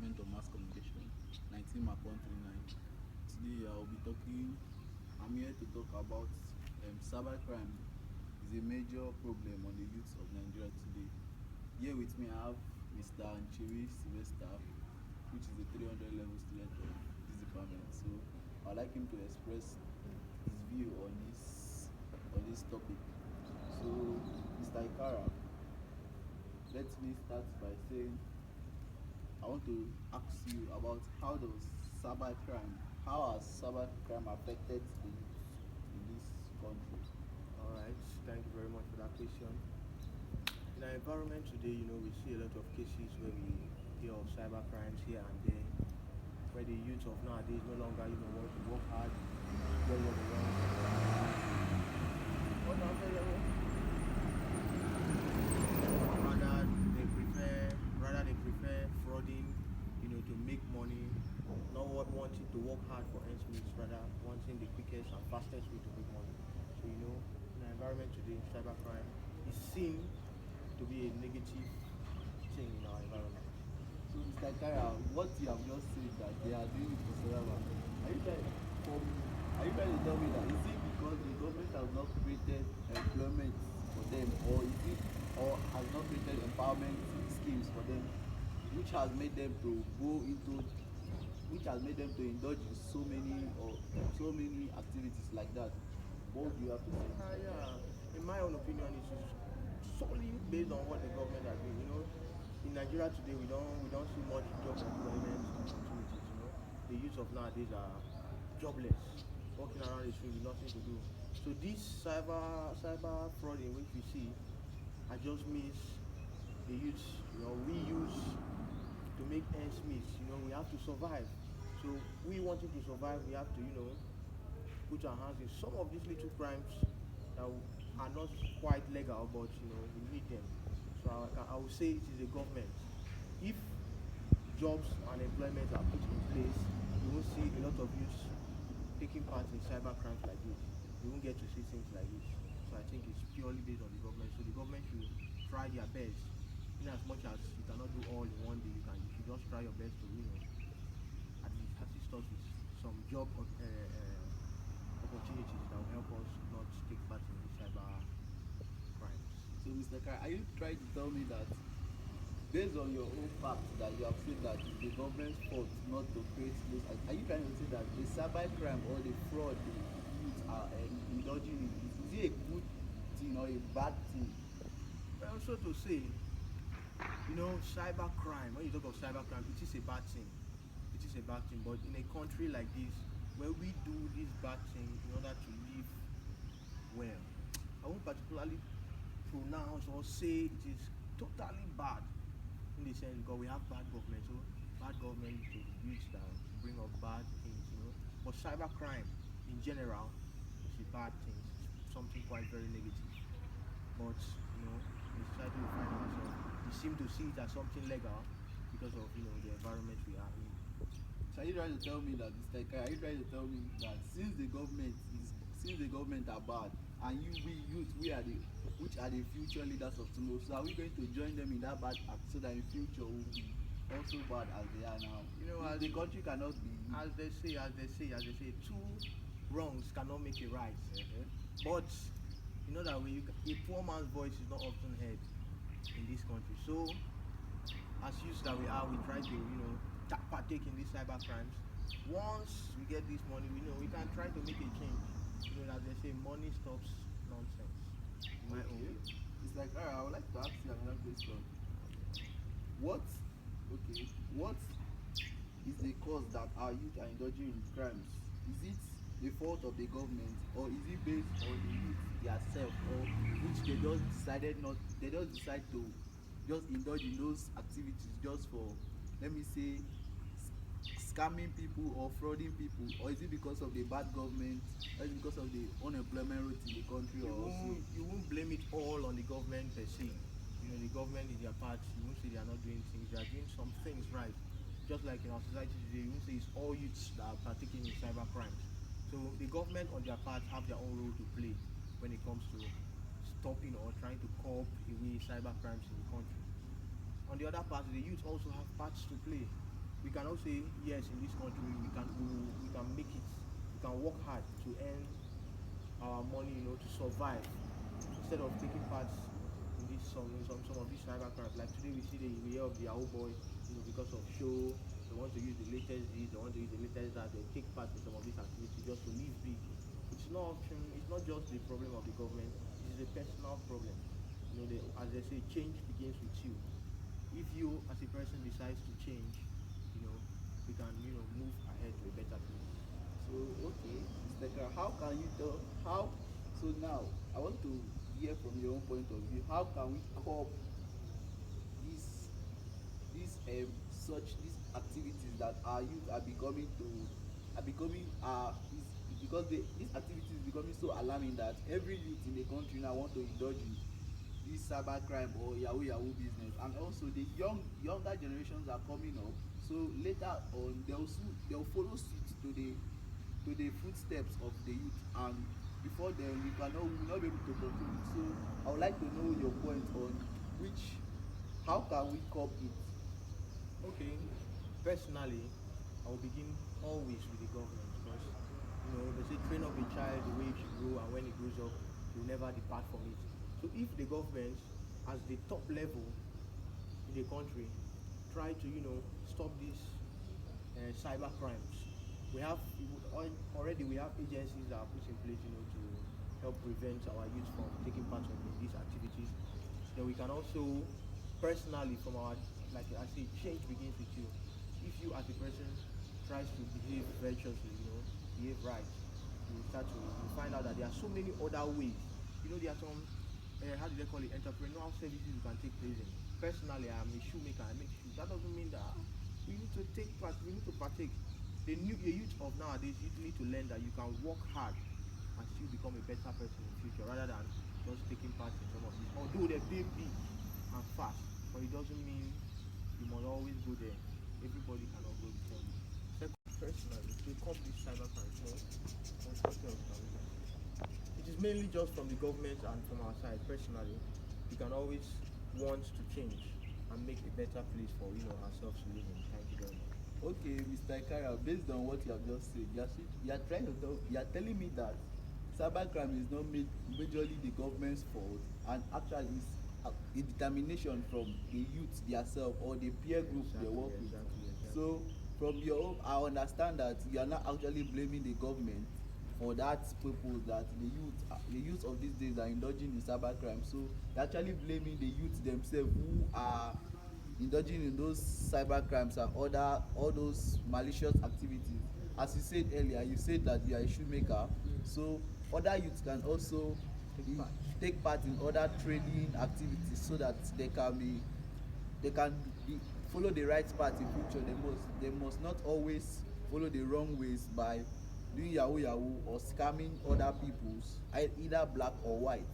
Department of Mass Communication, 19 Mark 139. Today I'm here to talk about cybercrime is a major problem on the youth of Nigeria today. Here with me I have Mr. Anchiri Sylvester, which is a 300 level student of this department. So I'd like him to express his view on this topic. So Mr. Ikara, let me start by saying I want to ask you about how has cybercrime affected the youth in this country? All right, thank you very much for that question. In our environment today, we see a lot of cases where we hear of cyber crimes here and there, where the youth of nowadays no longer, want to work hard, get what they want. What now, rather they prefer frauding, to make money, not wanting to work hard for ends meet, rather wanting the quickest and fastest way to make money. So in our environment today, cybercrime is seen to be a negative thing in our environment. So Mr. Ikara, what you have just said that they are doing it for cyber, are you trying to tell me that is it because the government has not created employment for them, or has not created empowerment schemes for them, which has made them to indulge in so many activities like that? What do you have to say? Yeah. In my own opinion, it is solely based on what the government are doing. In Nigeria today, we don't see much job employment opportunities. The youth of nowadays are jobless, walking around the street with nothing to do. So this cyber fraud in which we see, I just miss the youth. We use to make ends meet. We have to survive. So we wanting to survive, we have to put our hands in some of these little crimes that are not quite legal, but we need them. So I would say it is the government. If jobs and employment are put in place, you won't see a lot of youth taking part in cyber crimes like this. You won't get to see things like this. So I think it's purely based on the government. So the government should try their best. In as much as you cannot do all in one day, you should just try your best to at least assist us with some job opportunities that will help us not take part in the cyber crimes. So Mr. Ikara, are you trying to tell me that based on your own fact that you have said that it's the government's fault not to create those, are you trying to say that the cybercrime or the fraud the youth are indulging in, is it a good thing or a bad thing? Well, so to say, cyber crime, when you talk of cyber crime, it is a bad thing. It is a bad thing. But in a country like this, where we do this bad thing in order to live well, I won't particularly pronounce or say it is totally bad in the sense because we have bad government. So bad government to use that to bring up bad things. But cyber crime in general is a bad thing. It's something quite very negative. But in the society we find ourselves, we seem to see it as something legal because of the environment we are in. So are you trying to tell me that, Mr. Ikara, are you trying to tell me that since the government are bad, and we youth, which are the future leaders of tomorrow, so are we going to join them in that bad act so that in future we will be also bad as they are now? As The country cannot be as they say, two wrongs cannot make a right. But you know that a poor man's voice is not often heard in this country. So as youths that we are, we try to partake in these cyber crimes. Once we get this money, we can try to make a change. As they say, money stops nonsense. In my own Okay. view. It's like, alright, I would like to ask you another question. What, what is the cause that our youth are indulging in crimes? Is it the fault of the government, or is it based on the youth themselves, or which they just decide to just indulge in those activities just for, let me say, scamming people or frauding people, or is it because of the bad government, or is it because of the unemployment rate in the country, you or also? won't you won't blame it all on the government per se. The government is their part. You won't say they are not doing things. They are doing some things right. Just like in our society today, you won't say it's all youths that are partaking in cyber crimes. So the government on their part have their own role to play when it comes to stopping or trying to curb away cyber crimes in the country. On the other part, the youth also have parts to play. we can also say yes, in this country we can make it, we can work hard to earn our money, you know, to survive, instead of taking part in this some of these cyber crimes. Like today we hear of the Yahoo boy, you know, because of show, they want to use the latest this, they want to use the latest that, they take part in some of these activities just to live big. It's not just the problem of the government, it is a personal problem. You know, as they say, change begins with you. If you as a person decides to change, you know, we can, you know, move ahead to a better place. So okay, Mr. Kara, how can you tell how? So now I want to hear from your own point of view. How can we curb these these activities that our youth are becoming is because these activities is becoming so alarming that every youth in the country now want to indulge in this cyber crime or yahoo business, and also the younger generations are coming up, so later on they'll follow suit to the footsteps of the youth, and before then we will not be able to control it. So I would like to know your point on which how can we curb it. Okay, personally, I will begin always with the government, because you know they say train up a child the way he should grow, and when he grows up, he will never depart from it. So if the government, as the top level in the country, try to, you know, stop these cyber crimes, we have already we have agencies that are put in place, you know, to help prevent our youth from taking part in these activities. Then we can also, personally, from our, like I say, change begins with you. If you as a person tries to behave virtuously, you know, behave right, you find out that there are so many other ways. You know, there are some how do they call it, entrepreneurial services you can take place in. Personally, I'm a shoemaker, I make shoes. That doesn't mean that we need to take part, we need to partake. The youth of nowadays, you need to learn that you can work hard and still become a better person in future, rather than just taking part in some of these. Although they pay big and fast, but it doesn't mean you must always go there. Everybody cannot go the same way. Second, personally, to curb this cybercrime, you know, what else can we do? It is mainly just from the government and from our side. Personally, we can always want to change and make a better place for, you know, ourselves to live in. Thank you very much. Okay, Mr. Ikara, based on what you have just said, you are telling me that cybercrime is not majorly the government's fault, and actually is a determination from the youth themselves or the peer group they work with. Exactly. So from your own, I understand that you are not actually blaming the government for that purpose, that the youth of these days are indulging in cybercrime. So you're actually blaming the youth themselves who are indulging in those cyber crimes and all those malicious activities. As you said earlier, you said that you are a shoemaker, so other youths can also Take part. take part in other trading activities, so that they can be follow the right path in future. They must not always follow the wrong ways by doing yahoo or scamming other people's, either black or white.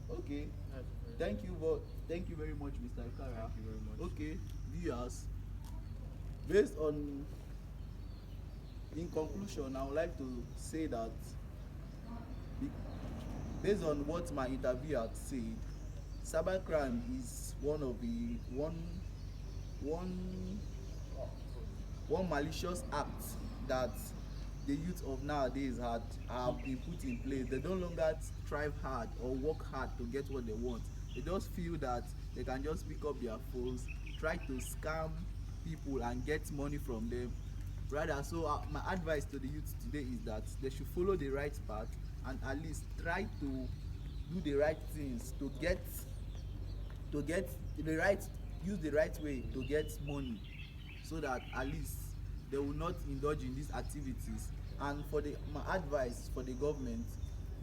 Okay, That's very thank you thank you very much, Mr. Ikara. Thank you very much. Okay, viewers, based on in conclusion, I would like to say that based on what my interviewer said, cybercrime is one one malicious act that the youth of nowadays have been put in place. They no longer strive hard or work hard to get what they want. They just feel that they can just pick up their phones, try to scam people and get money from them. Rather, so my advice to the youth today is that they should follow the right path, and at least try to do the right things to get the right use the right way to get money, so that at least they will not indulge in these activities. And for the my advice for the government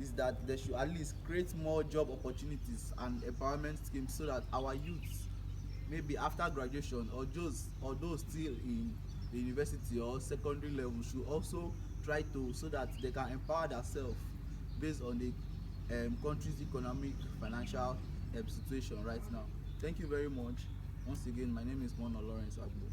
is that they should at least create more job opportunities and empowerment schemes, so that our youths, maybe after graduation, or those still in the university or secondary level, should also try to, so that they can empower themselves based on the country's economic financial situation right now. Thank you very much. Once again, my name is Mono Lawrence Agbo.